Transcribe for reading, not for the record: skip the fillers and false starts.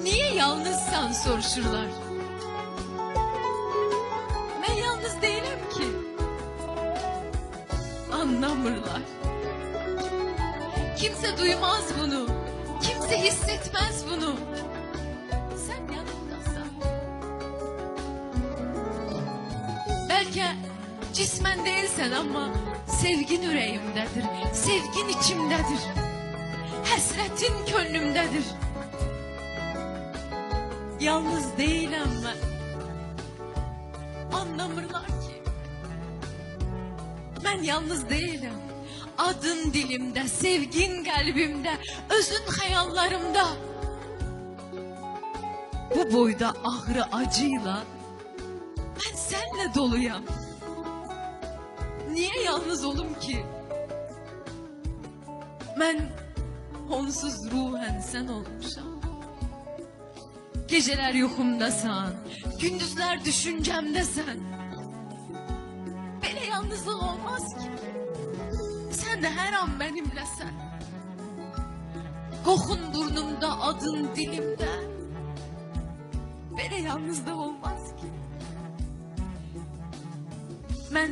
Niye yalnızsan soruşurlar. Ben yalnız değilim ki. Anlamırlar. Kimse duymaz bunu. Kimse hissetmez bunu. Sen yanımdasan. Belki cismen değilsen ama sevgin yüreğimdedir. Sevgin içimdedir. Həsrətin könlümdədir. Yalnız deyiləm mən. Anlamırlar ki. Mən yalnız deyiləm. Adın dilimdə, sevgin qəlbimdə, özün xəyallarımda. Bu boyda ağrı acıyla mən sənlə doluyam. Niyə yalnız olum ki? Mən onsuz ruhen sen olmuşam. Geceler yuxumdasan, gündüzler düşüncemdesən. Belə yalnızlıq olmaz ki. Sen de her an benimlesən. Kokun burnumda, adın dilimde. Belə yalnızlıq olmaz ki. Mən